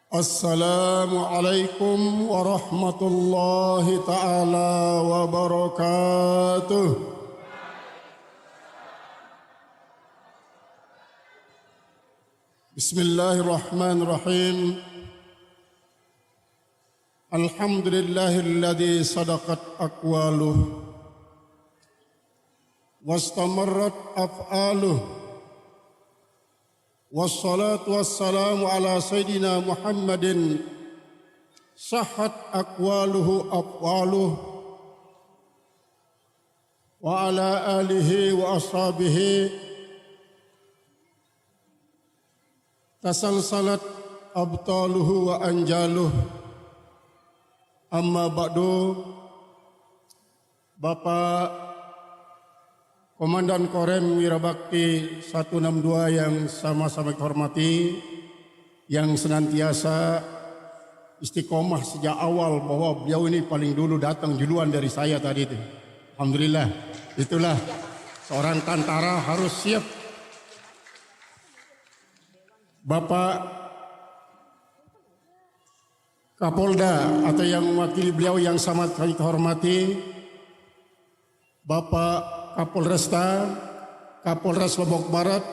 Assalamualaikum warahmatullahi ta'ala wabarakatuh. Bismillahirrahmanirrahim. Alhamdulillahilladzi sadaqat aqwaluh wastamarrat af'aluh. Wassalatu wassalamu ala sayyidina Muhammadin sahhat aqwaluhu af'aluh wa ala alihi wa ashabihi tasalsalat abtaluhu wa anjaluh. Amma ba'du. Bapak Komandan Korem Wirabakti 162 yang sama-sama dihormati, yang senantiasa istiqomah sejak awal bahwa beliau ini paling dulu datang duluan dari saya tadi itu. Alhamdulillah, itulah seorang tentara harus siap. Bapak Kapolda atau yang mewakili beliau yang sama kami hormati, Bapak Kapolresta, Kapolres Lombok Barat,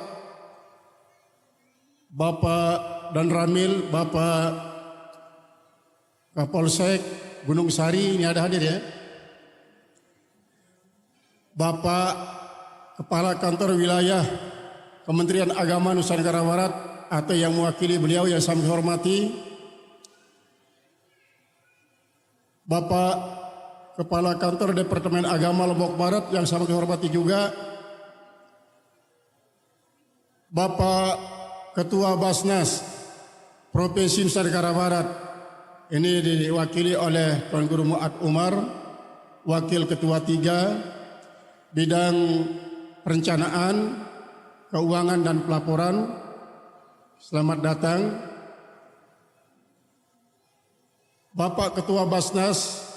Bapak Dan Ramil, Bapak Kapolsek Gunung Sari, ini ada hadir ya. Bapak Kepala Kantor Wilayah Kementerian Agama Nusa Tenggara Barat atau yang mewakili beliau yang saya hormati, Bapak Kepala Kantor Departemen Agama Lombok Barat yang sama dihormati juga, Bapak Ketua Basnas Provinsi Nusa Tenggara Barat, ini diwakili oleh Tuan Guru Muad Umar, Wakil Ketua 3 Bidang Perencanaan, Keuangan dan Pelaporan. Selamat datang. Bapak Ketua Basnas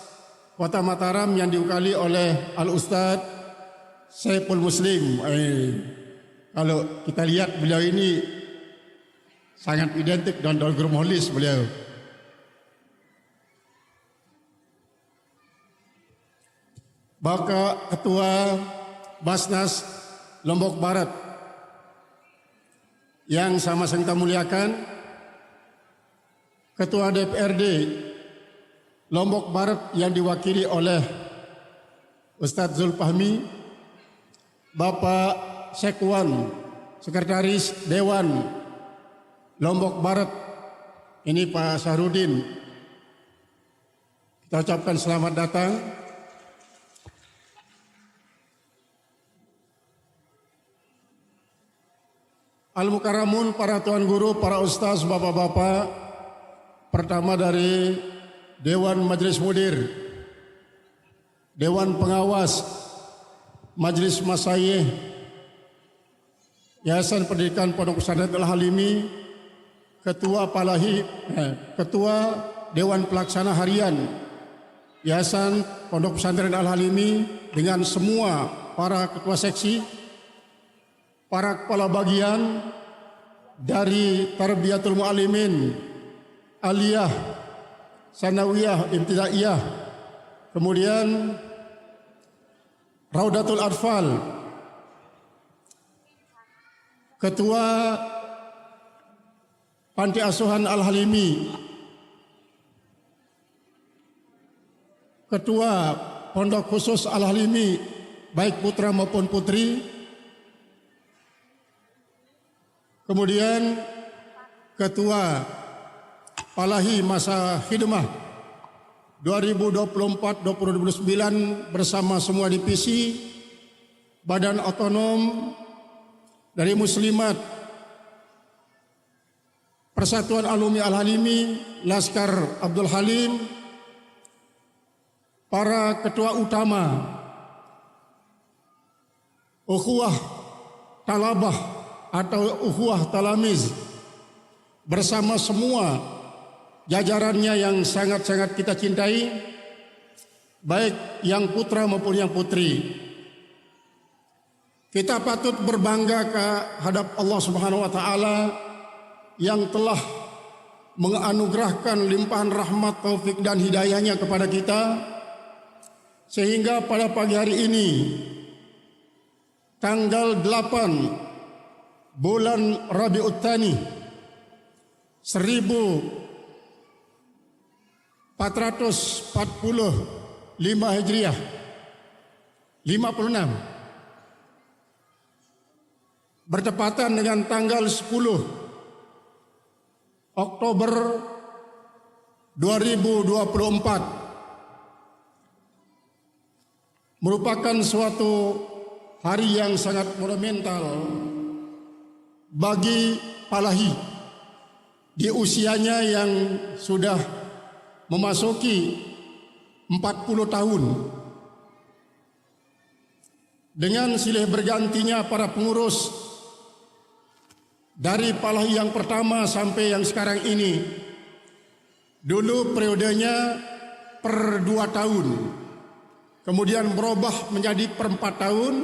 Kota Mataram yang diwakili oleh Al-Ustadz Saiful Muslim. Kalau kita lihat beliau ini sangat identik dengan Tuan Guru Moholis beliau. Bapak Ketua Basnas Lombok Barat yang sama-sama kita muliakan, Ketua DPRD Lombok Barat yang diwakili oleh Ustadz Zulfahmi, Bapak Sekwan, Sekretaris Dewan Lombok Barat, ini Pak Sahrudin. Kita ucapkan selamat datang. Al-Mukaramun, para tuan guru, para ustaz, bapak-bapak, pertama dari Dewan Majelis Mudir, Dewan Pengawas, Majelis Masyayikh, Yayasan Pendidikan Pondok Pesantren Al-Halimi, Ketua Ketua Dewan Pelaksana Harian Yayasan Pondok Pesantren Al-Halimi dengan semua para ketua seksi, para kepala bagian dari Tarbiyatul Mu'allimin, Aliyah, Sanawiyah, Ibtidaiyah, kemudian Raudatul Atfal, Ketua Panti Asuhan Al-Halimi, Ketua Pondok Khusus Al-Halimi, baik putra maupun putri, kemudian Ketua Palahi Masa Khidmah 2024-2029 bersama semua divisi Badan Otonom dari Muslimat, Persatuan Alumni Al-Halimi, Laskar Abdul Halim, para ketua utama Ukhuwah Talabah atau Ukhuwah Talamiz bersama semua jajarannya yang sangat-sangat kita cintai, baik yang putra maupun yang putri. Kita patut berbangga kehadap Allah Subhanahu wa taala yang telah menganugerahkan limpahan rahmat, taufik dan hidayahnya kepada kita, sehingga pada pagi hari ini tanggal 8 bulan Rabiul Tsani 1445 Hijriah 56 bertepatan dengan tanggal 10 Oktober 2024 merupakan suatu hari yang sangat monumental bagi Palahi di usianya yang sudah memasuki 40 tahun. Dengan silih bergantinya para pengurus dari Palahi yang pertama sampai yang sekarang ini, dulu periodenya per 2 tahun, kemudian berubah menjadi per 4 tahun,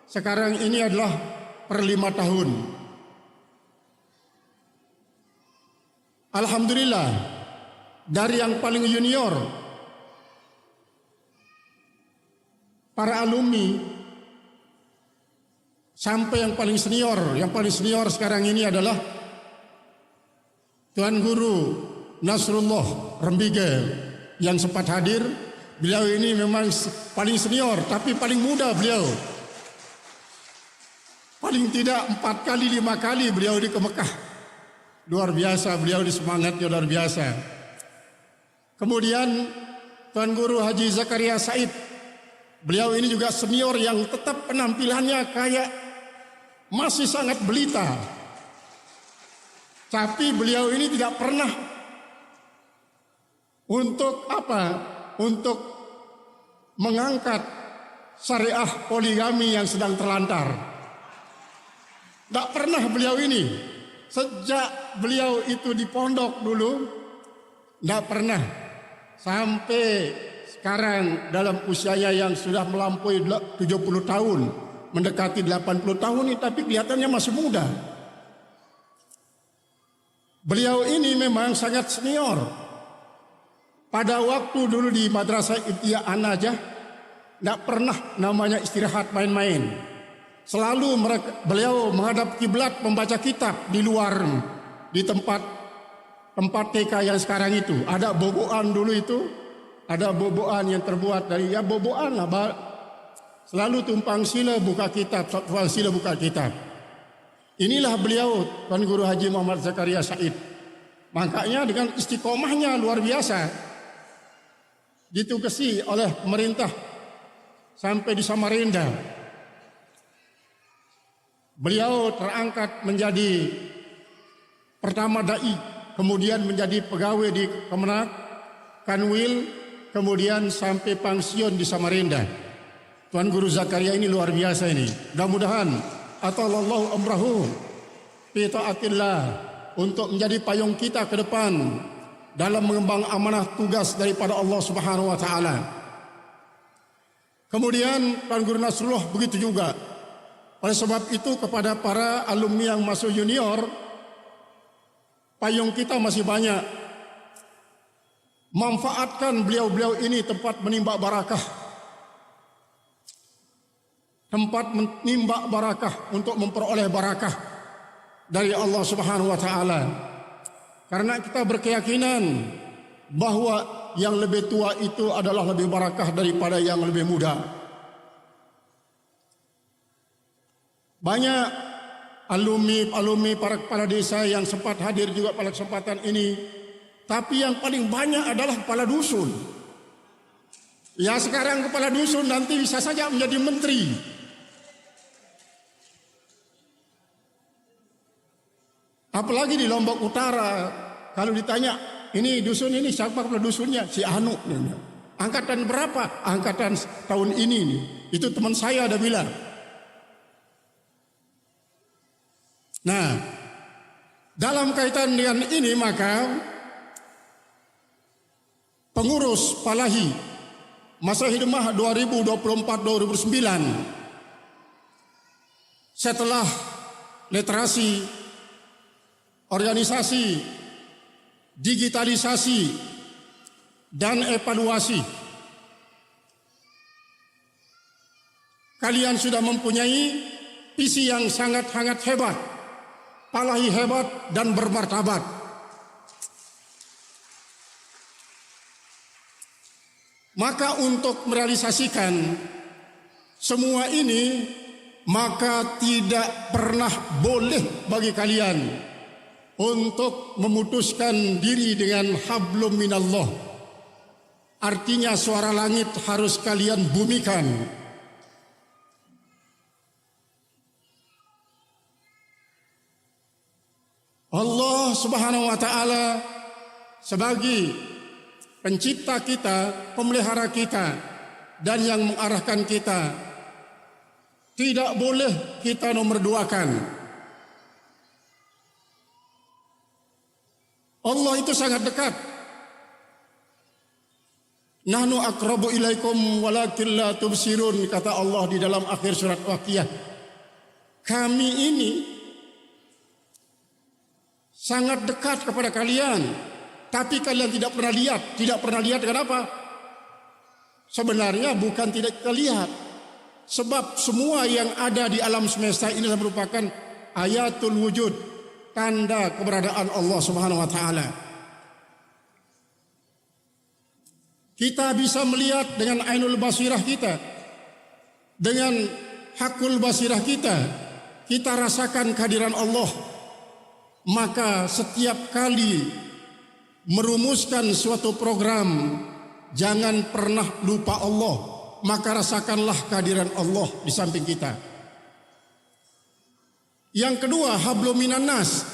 sekarang ini adalah per 5 tahun. Alhamdulillah, dari yang paling junior, para alumni, sampai yang paling senior sekarang ini adalah Tuan Guru Nasrullah Rembige yang sempat hadir. Beliau ini memang paling senior, tapi paling muda beliau. Paling tidak 4 kali 5 kali beliau di ke Mekah. Luar biasa, beliau di semangatnya luar biasa. Kemudian Tuan Guru Haji Zakaria Said, beliau ini juga senior yang tetap penampilannya kayak masih sangat belita. Tapi beliau ini tidak pernah untuk untuk mengangkat syariah poligami yang sedang terlantar. Tidak pernah beliau ini. Sejak beliau itu di pondok dulu, tidak pernah. Sampai sekarang dalam usianya yang sudah melampaui 70 tahun, mendekati 80 tahun ini, tapi kelihatannya masih muda. Beliau ini memang sangat senior. Pada waktu dulu di Madrasah Ibtidaiyah An-Najah, tidak pernah namanya istirahat main-main. Selalu beliau menghadap kiblat membaca kitab di luar, di tempat TK yang sekarang itu. Ada boboan dulu itu, ada boboan yang terbuat dari boboan lah. Selalu tumpang sila buka kitab, tumpang sila buka kitab. Inilah beliau, Tuan Guru Haji Muhammad Zakaria Said. Makanya dengan istiqomahnya luar biasa, ditugasi oleh pemerintah sampai di Samarinda. Beliau terangkat menjadi pertama dai, kemudian menjadi pegawai di Kemenak, Kanwil, kemudian sampai pensiun di Samarinda. Tuan Guru Zakaria ini luar biasa ini. Mudah-mudahan atallahu amrahu fi taatillah untuk menjadi payung kita ke depan dalam mengembang amanah tugas daripada Allah Subhanahu wa taala. Kemudian Tuan Guru Nasrullah begitu juga. Oleh sebab itu kepada para alumni yang masuk junior, payung kita masih banyak. Manfaatkan beliau-beliau ini tempat menimba barakah. Tempat menimba barakah untuk memperoleh barakah dari Allah Subhanahu wa taala. Karena kita berkeyakinan bahwa yang lebih tua itu adalah lebih barakah daripada yang lebih muda. Banyak alumni para kepala desa yang sempat hadir juga pada kesempatan ini. Tapi yang paling banyak adalah kepala dusun. Ya sekarang kepala dusun nanti bisa saja menjadi menteri. Apalagi di Lombok Utara, kalau ditanya, ini dusun ini siapa kepala dusunnya? Si Anu. Angkatan berapa? Angkatan tahun ini nih. Itu teman saya ada bilang. Nah, dalam kaitan dengan ini maka pengurus Palahi masa hidmah 2024-2009 setelah literasi organisasi digitalisasi, dan evaluasi. Kalian sudah mempunyai visi yang sangat-sangat hebat, Palahi hebat dan bermartabat. Maka untuk merealisasikan semua ini, maka tidak pernah boleh bagi kalian untuk memutuskan diri dengan hablum minallah. Artinya suara langit harus kalian bumikan. Allah Subhanahu wa taala sebagai pencipta kita, pemelihara kita, dan yang mengarahkan kita, tidak boleh kita nomor duakan. Allah itu sangat dekat. Nahnu aqrabu ilaikum walakin la tubsirun, kata Allah di dalam akhir surat Waqiah. Kami ini sangat dekat kepada kalian, tapi kalian tidak pernah lihat. Tidak pernah lihat kenapa? Sebenarnya bukan tidak kita lihat, sebab semua yang ada di alam semesta ini merupakan ayatul wujud, tanda keberadaan Allah Subhanahu wa taala. Kita bisa melihat dengan ainul basirah kita, dengan hakul basirah kita rasakan kehadiran Allah. Maka setiap kali merumuskan suatu program, jangan pernah lupa Allah, maka rasakanlah kehadiran Allah di samping kita. Yang kedua, hablum minan nas,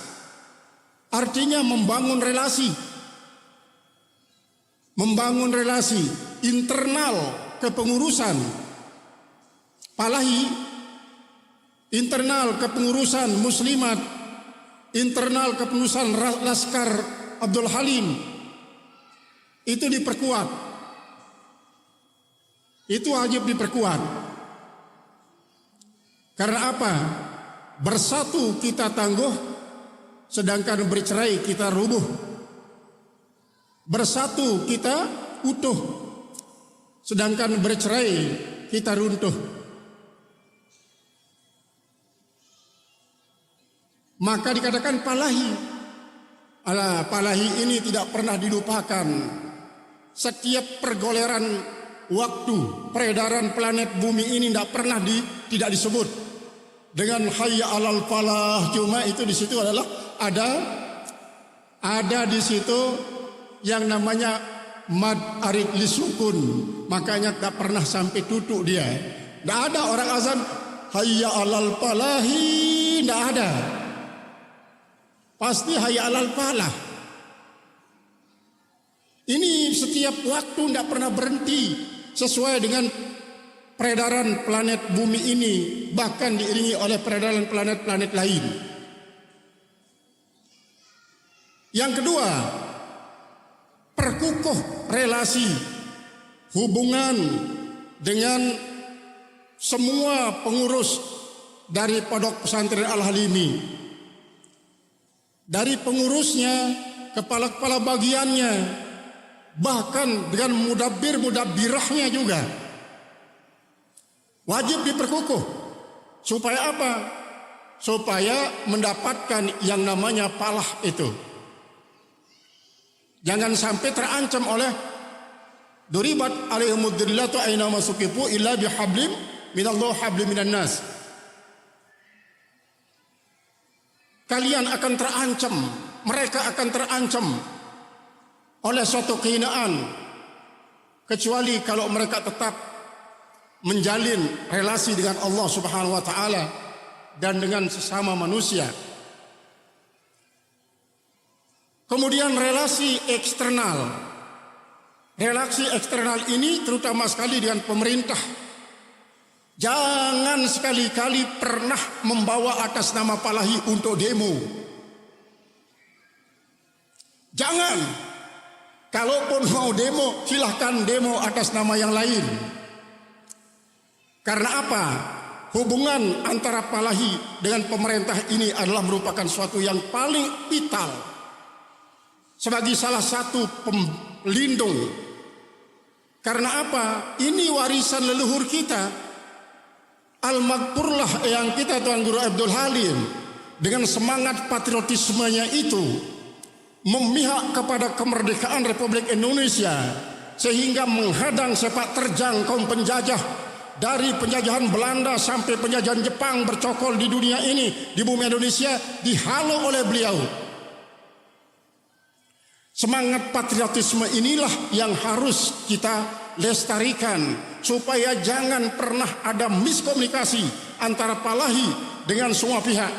artinya membangun relasi. Membangun relasi internal kepengurusan Palahi, internal kepengurusan muslimat, internal kepengurusan Laskar Abdul Halim, itu diperkuat. Itu wajib diperkuat. Karena apa? Bersatu kita tangguh, sedangkan bercerai kita rubuh. Bersatu kita utuh, sedangkan bercerai kita runtuh. Maka dikatakan Palahi. Palahi ini tidak pernah dilupakan. Setiap pergoleran waktu, peredaran planet bumi ini tidak pernah tidak disebut dengan hayya alal falah. Cuma itu di situ adalah ada di situ yang namanya mad arid lisukun, makanya tak pernah sampai tutup dia. Tidak ada orang azan hayya alal falahi, tidak ada. Pasti hayya alal falah. Ini setiap waktu tidak pernah berhenti, sesuai dengan peredaran planet bumi ini, bahkan diiringi oleh peredaran planet-planet lain. Yang kedua, perkukuh relasi hubungan dengan semua pengurus dari Pondok Pesantren Al-Halimi, dari pengurusnya, kepala-kepala bagiannya, bahkan dengan mudabbirahnya juga wajib diperkukuh. Supaya apa? Supaya mendapatkan yang namanya palah itu. Jangan sampai terancam oleh duribat alaihimud dhillatu aina masukifu illa bihablim minallah hablim minan nas. Kalian akan terancam, mereka akan terancam oleh suatu kehinaan, kecuali kalau mereka tetap menjalin relasi dengan Allah Subhanahu wa taala dan dengan sesama manusia. Kemudian relasi eksternal. Relasi eksternal ini terutama sekali dengan pemerintah. Jangan sekali-kali pernah membawa atas nama Palahi untuk demo. Jangan. Kalaupun mau demo, silahkan demo atas nama yang lain. Karena apa? Hubungan antara Palahi dengan pemerintah ini adalah merupakan suatu yang paling vital. sebagai salah satu pelindung. Karena apa? Ini warisan leluhur kita. Al-Makfurlah yang kita Tuan Guru Abdul Halim dengan semangat patriotismenya itu memihak kepada kemerdekaan Republik Indonesia sehingga menghadang sepak terjang kaum penjajah dari penjajahan Belanda sampai penjajahan Jepang bercokol di dunia ini, di bumi Indonesia, dihalau oleh beliau. Semangat patriotisme inilah yang harus kita lestarikan supaya jangan pernah ada miskomunikasi antara Palahi dengan semua pihak,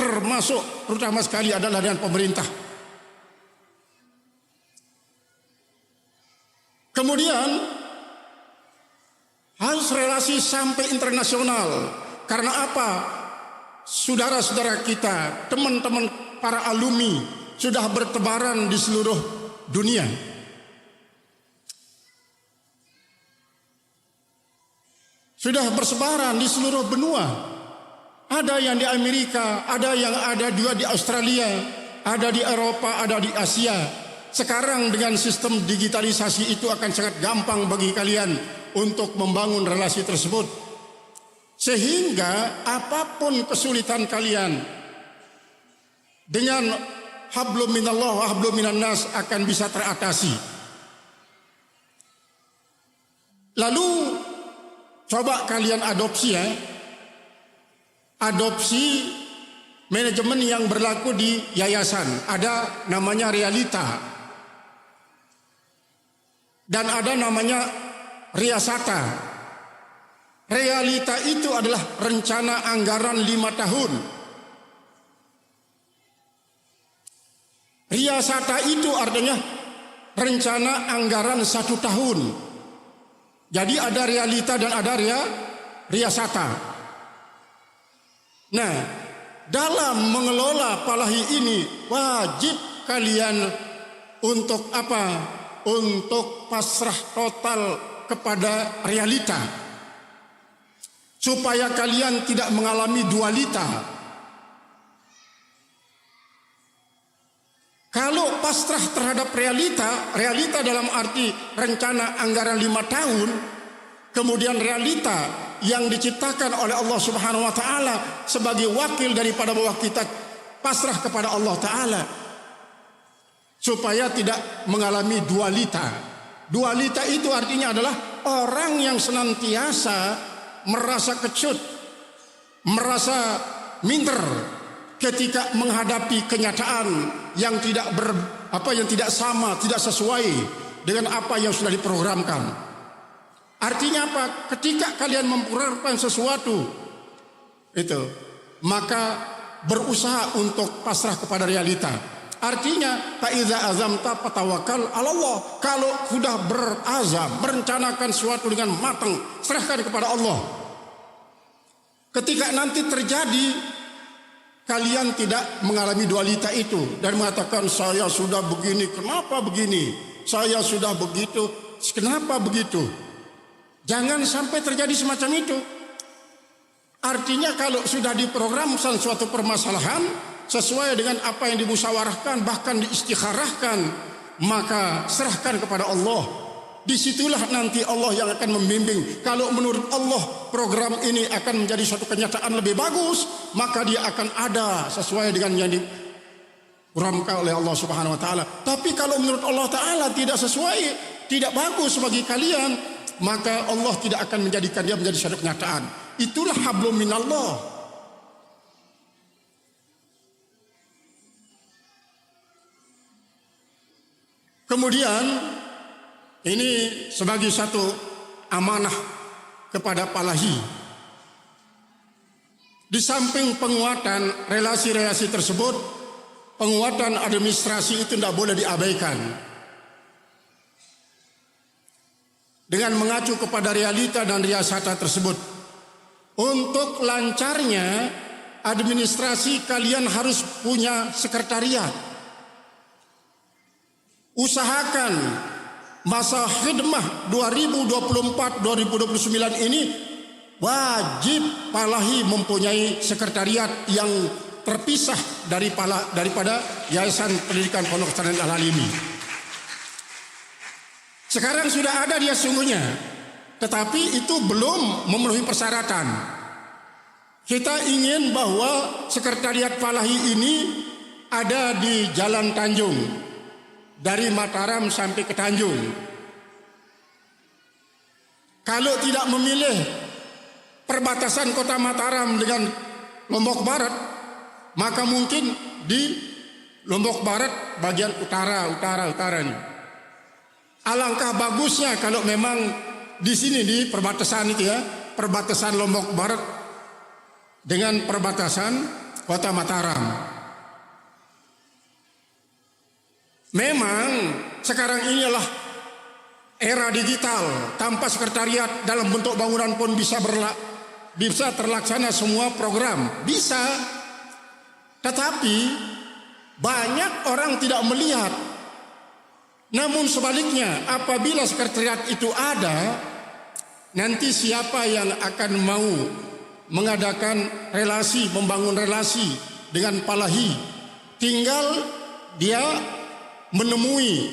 termasuk terutama sekali adalah dengan pemerintah. Kemudian harus relasi sampai internasional. Karena apa? Saudara-saudara kita, teman-teman para alumni sudah bertebaran di seluruh dunia. Sudah bersebaran di seluruh benua. Ada yang di Amerika, ada yang ada juga di Australia, ada di Eropa, ada di Asia. Sekarang dengan sistem digitalisasi itu akan sangat gampang bagi kalian untuk membangun relasi tersebut. Sehingga apapun kesulitan kalian, dengan hablum minallah wa hablum minan nas akan bisa teratasi. Lalu coba kalian adopsi ya. Adopsi manajemen yang berlaku di yayasan. Ada namanya realita. Dan ada namanya riasata. Realita itu adalah rencana anggaran 5 tahun. Riasata itu artinya rencana anggaran 1 tahun. Jadi ada realita dan ada riasata. Nah, dalam mengelola Palahi ini wajib kalian untuk apa? Untuk pasrah total kepada realita, supaya kalian tidak mengalami dualita. Kalau pasrah terhadap realita dalam arti rencana anggaran 5 tahun, kemudian realita yang diciptakan oleh Allah Subhanahu wa taala sebagai wakil daripada bahwa kita pasrah kepada Allah taala, supaya tidak mengalami dualita. Dualita itu artinya adalah orang yang senantiasa merasa kecut, merasa minder ketika menghadapi kenyataan yang tidak sama, tidak sesuai dengan apa yang sudah diprogramkan. Artinya apa? Ketika kalian memprogramkan sesuatu itu, maka berusaha untuk pasrah kepada realita. Artinya fa'iza azamta fatawakkal 'ala Allah. Kalau sudah berazam, merencanakan sesuatu dengan matang, serahkan kepada Allah. Ketika nanti terjadi, kalian tidak mengalami dualita itu dan mengatakan saya sudah begini, kenapa begini? Saya sudah begitu, kenapa begitu? Jangan sampai terjadi semacam itu. Artinya kalau sudah diprogramkan suatu permasalahan sesuai dengan apa yang dimusyawarahkan, bahkan diistikharahkan, maka serahkan kepada Allah. Disitulah nanti Allah yang akan membimbing. Kalau menurut Allah program ini akan menjadi suatu kenyataan lebih bagus, maka dia akan ada sesuai dengan yang diprogramkan oleh Allah Subhanahu wa taala. Tapi kalau menurut Allah taala tidak sesuai, tidak bagus bagi kalian, maka Allah tidak akan menjadikan dia menjadi suatu kenyataan. Itulah hablum minallah. Kemudian ini sebagai satu amanah kepada Palahi. Di samping penguatan relasi-relasi tersebut, penguatan administrasi itu tidak boleh diabaikan. Dengan mengacu kepada realita dan riasata tersebut, untuk lancarnya administrasi kalian harus punya sekretariat. Usahakan masa khidmah 2024-2029 ini wajib Palahi mempunyai sekretariat yang terpisah daripada Yayasan Pendidikan Pondok Pesantren Al-Halim. Sekarang sudah ada dia sungguhnya, tetapi itu belum memenuhi persyaratan. Kita ingin bahwa Sekretariat Palahi ini ada di Jalan Tanjung, dari Mataram sampai ke Tanjung. Kalau tidak memilih perbatasan kota Mataram dengan Lombok Barat, maka mungkin di Lombok Barat bagian utara ini. Alangkah bagusnya kalau memang di sini di perbatasan itu ya, perbatasan Lombok Barat dengan perbatasan kota Mataram. Memang sekarang inilah era digital, tanpa sekretariat dalam bentuk bangunan pun bisa terlaksana semua program, bisa. Tetapi banyak orang tidak melihat. Namun sebaliknya, apabila sekretariat itu ada, nanti siapa yang akan mau mengadakan relasi, membangun relasi dengan Palahi, tinggal dia menemui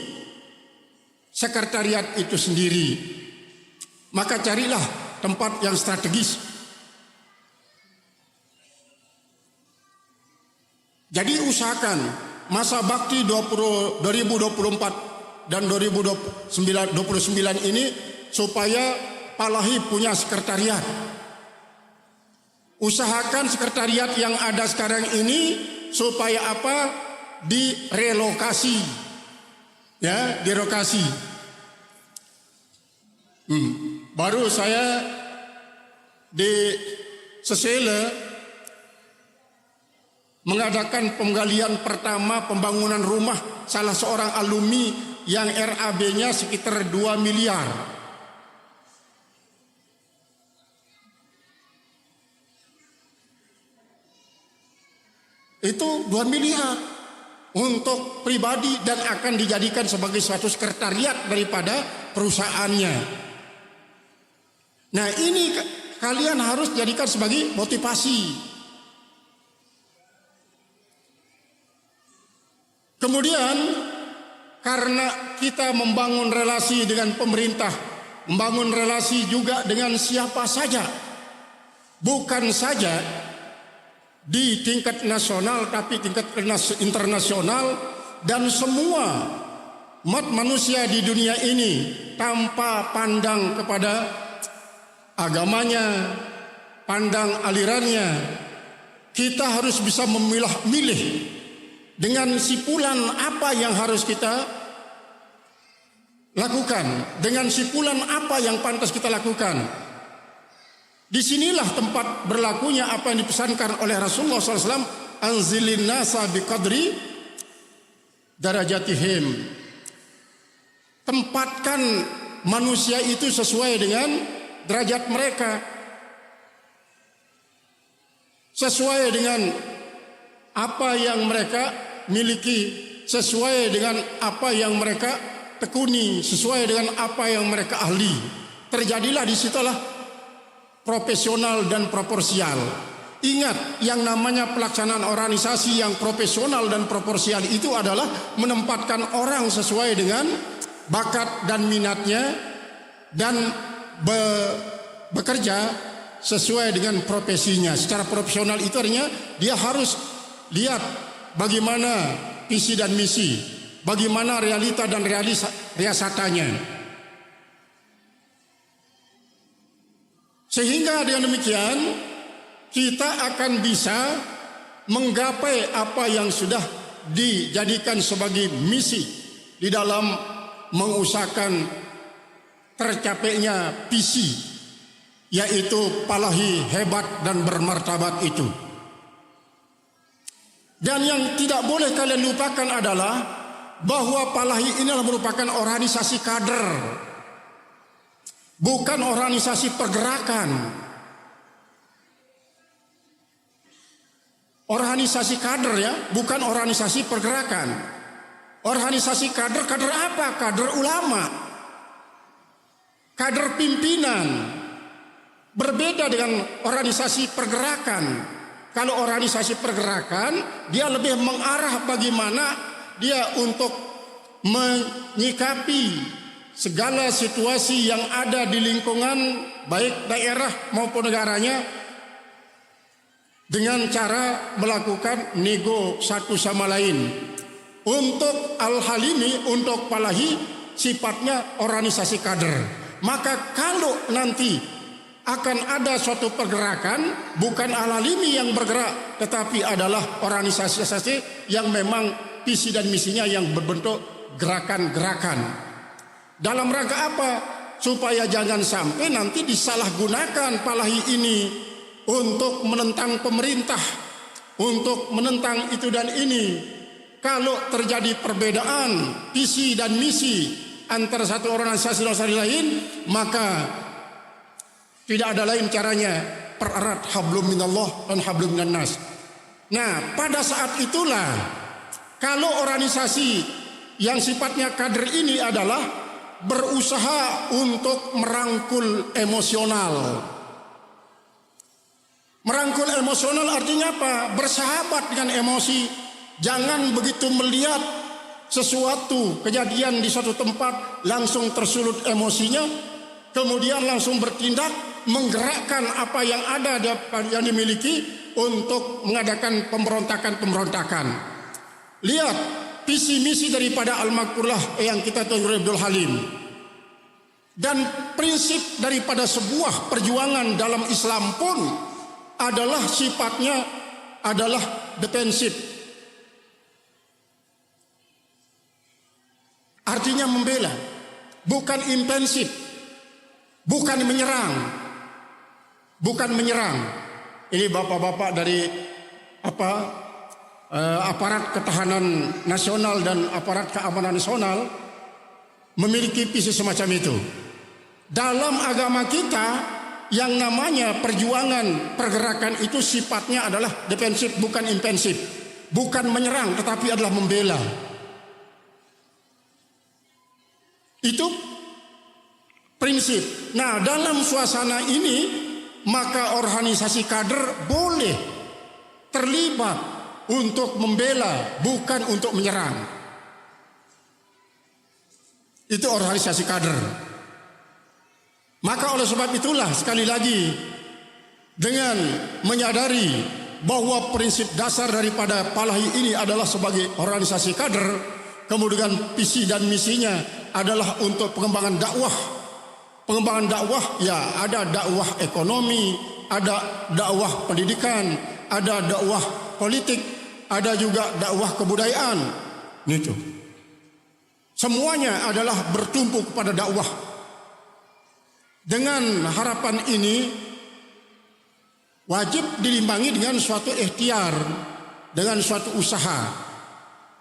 sekretariat itu sendiri. Maka carilah tempat yang strategis. Jadi usahakan masa bakti 2024 dan 2029 ini supaya Palahi punya sekretariat. Usahakan sekretariat yang ada sekarang ini supaya apa? Direlokasi. Ya, direlokasi. Baru saya di Sesele mengadakan penggalian pertama pembangunan rumah salah seorang alumni yang RAB-nya sekitar 2 miliar. Itu 2 miliar untuk pribadi dan akan dijadikan sebagai suatu sekretariat daripada perusahaannya. Nah, ini kalian harus jadikan sebagai motivasi. Kemudian karena kita membangun relasi dengan pemerintah, membangun relasi juga dengan siapa saja, bukan saja di tingkat nasional tapi tingkat internasional, dan semua umat manusia di dunia ini tanpa pandang kepada agamanya, pandang alirannya. Kita harus bisa memilah-milih dengan sipulan apa yang harus kita lakukan, dengan sipulan apa yang pantas kita lakukan. Disinilah tempat berlakunya apa yang dipesankan oleh Rasulullah SAW, anzilin nasa biqadri darajatihim. Tempatkan manusia itu sesuai dengan derajat mereka, sesuai dengan apa yang mereka miliki, sesuai dengan apa yang mereka tekuni, sesuai dengan apa yang mereka ahli. Terjadilah disitulah profesional dan proporsial. Ingat, yang namanya pelaksanaan organisasi yang profesional dan proporsial itu adalah menempatkan orang sesuai dengan bakat dan minatnya dan bekerja sesuai dengan profesinya. Secara profesional itu artinya dia harus lihat bagaimana visi dan misi, bagaimana realita dan realitanya. Sehingga dengan demikian kita akan bisa menggapai apa yang sudah dijadikan sebagai misi di dalam mengusahakan tercapainya visi, yaitu Palahi hebat dan bermartabat itu. Dan yang tidak boleh kalian lupakan adalah bahwa Palahi ini adalah merupakan organisasi kader, bukan organisasi pergerakan. Organisasi kader ya, bukan organisasi pergerakan. Organisasi kader, kader apa? Kader ulama, kader pimpinan. Berbeda dengan organisasi pergerakan. Kalau organisasi pergerakan, dia lebih mengarah bagaimana dia untuk menyikapi segala situasi yang ada di lingkungan, baik daerah maupun negaranya, dengan cara melakukan nego satu sama lain. Untuk Al-Halimi, untuk Palahi, sifatnya organisasi kader. Maka kalau nanti akan ada suatu pergerakan, bukan Al-Halimi yang bergerak, tetapi adalah organisasi yang memang visi dan misinya yang berbentuk gerakan-gerakan. Dalam rangka apa? Supaya jangan sampai nanti disalahgunakan Palahi ini untuk menentang pemerintah, untuk menentang itu dan ini. Kalau terjadi perbedaan visi dan misi antara satu organisasi dan organisasi lain, maka tidak ada lain caranya pererat hablum minallah dan hablum minan nas. Nah, pada saat itulah kalau organisasi yang sifatnya kader ini adalah berusaha untuk merangkul emosional. Merangkul emosional artinya apa? Bersahabat dengan emosi. Jangan begitu melihat sesuatu kejadian di suatu tempat langsung tersulut emosinya, kemudian langsung bertindak menggerakkan apa yang ada yang dimiliki untuk mengadakan pemberontakan-pemberontakan. Lihat visi misi daripada Al-Makfurlah yang kita tahu Abdul Halim. Dan prinsip daripada sebuah perjuangan dalam Islam pun adalah sifatnya adalah defensif. Artinya membela, bukan intensif, bukan menyerang. Bukan menyerang. Ini bapak-bapak dari aparat ketahanan nasional dan aparat keamanan nasional memiliki visi semacam itu. Dalam agama kita yang namanya perjuangan pergerakan itu sifatnya adalah defensif, bukan intensif, bukan menyerang tetapi adalah membela. Itu prinsip. Nah, dalam suasana ini maka organisasi kader boleh terlibat untuk membela, bukan untuk menyerang. Itu organisasi kader. Maka oleh sebab itulah sekali lagi, dengan menyadari bahwa prinsip dasar daripada Palahi ini adalah sebagai organisasi kader, kemudian visi dan misinya adalah untuk pengembangan dakwah. Pengembangan dakwah, ya ada dakwah ekonomi, ada dakwah pendidikan, ada dakwah politik, ada juga dakwah kebudayaan. Itu semuanya adalah bertumpu kepada dakwah. Dengan harapan ini wajib diimbangi dengan suatu ikhtiar, dengan suatu usaha.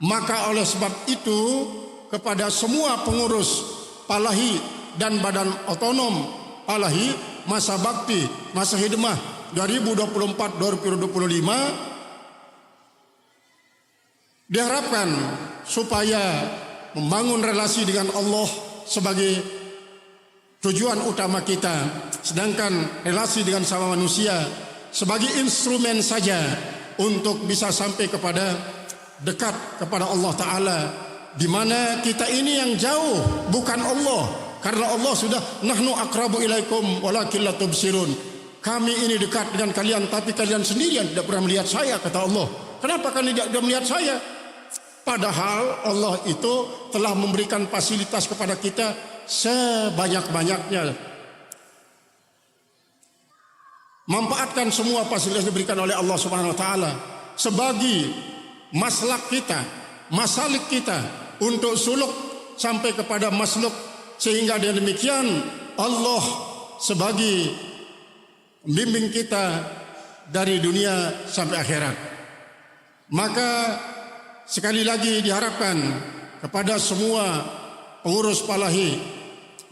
Maka oleh sebab itu kepada semua pengurus Palahi dan Badan Otonom Palahi, masa bakti, masa hidmah 2024-2025, diharapkan supaya membangun relasi dengan Allah sebagai tujuan utama kita, sedangkan relasi dengan sama manusia sebagai instrumen saja untuk bisa sampai kepada dekat kepada Allah Ta'ala, di mana kita ini yang jauh bukan Allah. Karena Allah sudah nahnu akrabu ilaikum walakin la tubsirun. Kami ini dekat dengan kalian tapi kalian sendirian tidak pernah melihat saya, kata Allah. Kenapa kalian tidak melihat saya? Padahal Allah itu telah memberikan fasilitas kepada kita sebanyak-banyaknya. Manfaatkan semua fasilitas diberikan oleh Allah Subhanahu wa taala sebagai maslak kita, masalik kita untuk suluk sampai kepada masluk. Sehingga dengan demikian Allah sebagai pembimbing kita dari dunia sampai akhirat. Maka sekali lagi diharapkan kepada semua pengurus Palahi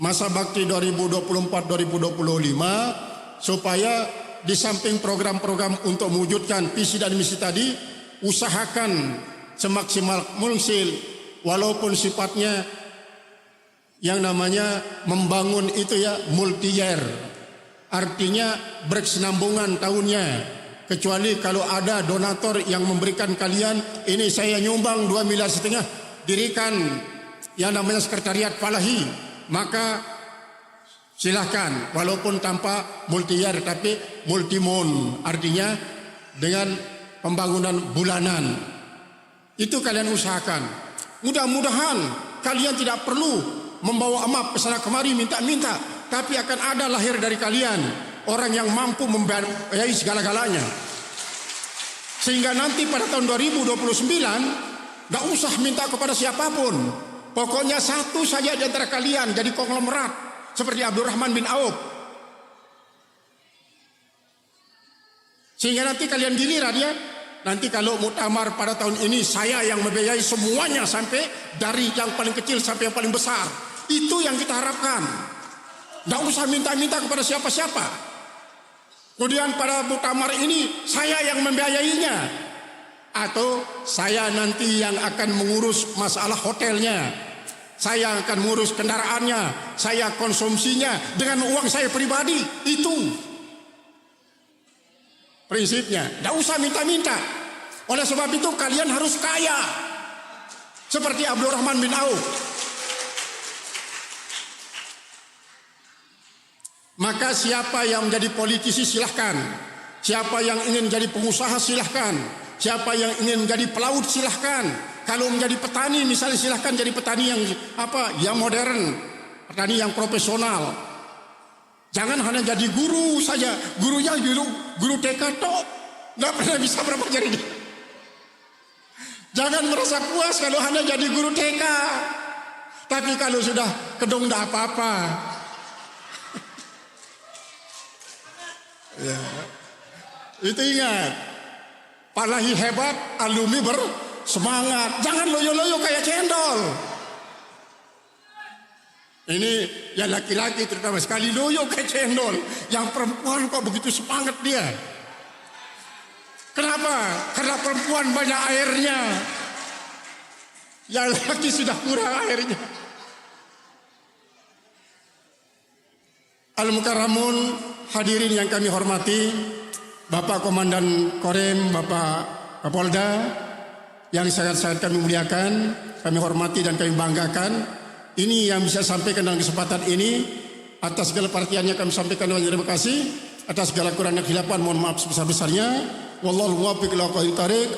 masa bakti 2024-2025 supaya di samping program-program untuk mewujudkan visi dan misi tadi, usahakan semaksimal mungkin walaupun sifatnya yang namanya membangun itu ya multi year, artinya berkesinambungan tahunnya. kecuali kalau ada donatur yang memberikan kalian, ini saya nyumbang 2,5 miliar, dirikan yang namanya sekretariat Falahi, maka silahkan, walaupun tanpa multi-year tapi multimon, artinya dengan pembangunan bulanan. Itu kalian usahakan. Mudah-mudahan kalian tidak perlu membawa amap kesana kemari minta-minta, tapi akan ada lahir dari kalian orang yang mampu membiayai segala-galanya. Sehingga nanti pada tahun 2029 gak usah minta kepada siapapun. Pokoknya satu saja di antara kalian jadi konglomerat seperti Abdurrahman bin Auf. Sehingga nanti kalian giliran ya. Nanti kalau muktamar pada tahun ini saya yang membiayai semuanya, sampai dari yang paling kecil sampai yang paling besar. Itu yang kita harapkan. Gak usah minta-minta kepada siapa-siapa. Kemudian pada muktamar ini saya yang membiayainya, atau saya nanti yang akan mengurus masalah hotelnya, saya akan mengurus kendaraannya, saya konsumsinya dengan uang saya pribadi. Itu prinsipnya. Tidak usah minta-minta. Oleh sebab itu kalian harus kaya seperti Abdurrahman bin Auf. Maka siapa yang menjadi politisi silahkan, siapa yang ingin jadi pengusaha silahkan, siapa yang ingin menjadi pelaut silahkan. Kalau menjadi petani misalnya silahkan jadi petani yang modern, petani yang profesional. Jangan hanya jadi guru saja, gurunya guru TK tok, nggak pernah bisa berapa jadi. Jangan merasa puas kalau hanya jadi guru TK, tapi kalau sudah kedong nggak apa-apa. Ya. Itu ingat, Falahi hebat, alumni bersemangat. Jangan loyo-loyo kayak cendol. Ini yang laki-laki terutama sekali loyo kayak cendol. Yang perempuan kok begitu semangat dia. Kenapa? Karena perempuan banyak airnya, yang laki sudah kurang airnya. Al-Mukarramun, hadirin yang kami hormati, Bapak Komandan Korem, Bapak Kapolda, yang sangat-sangat kami muliakan, kami hormati dan kami banggakan. Ini yang bisa sampaikan dalam kesempatan ini. Atas segala perhatiannya kami sampaikan dengan terima kasih. Atas segala kurang dan khilafan mohon maaf sebesar-besarnya. Wallahu muwaffiq ila aqwamit thariq.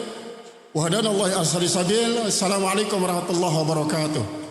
Wa hadanallahu ila sabil. Assalamualaikum warahmatullahi wabarakatuh.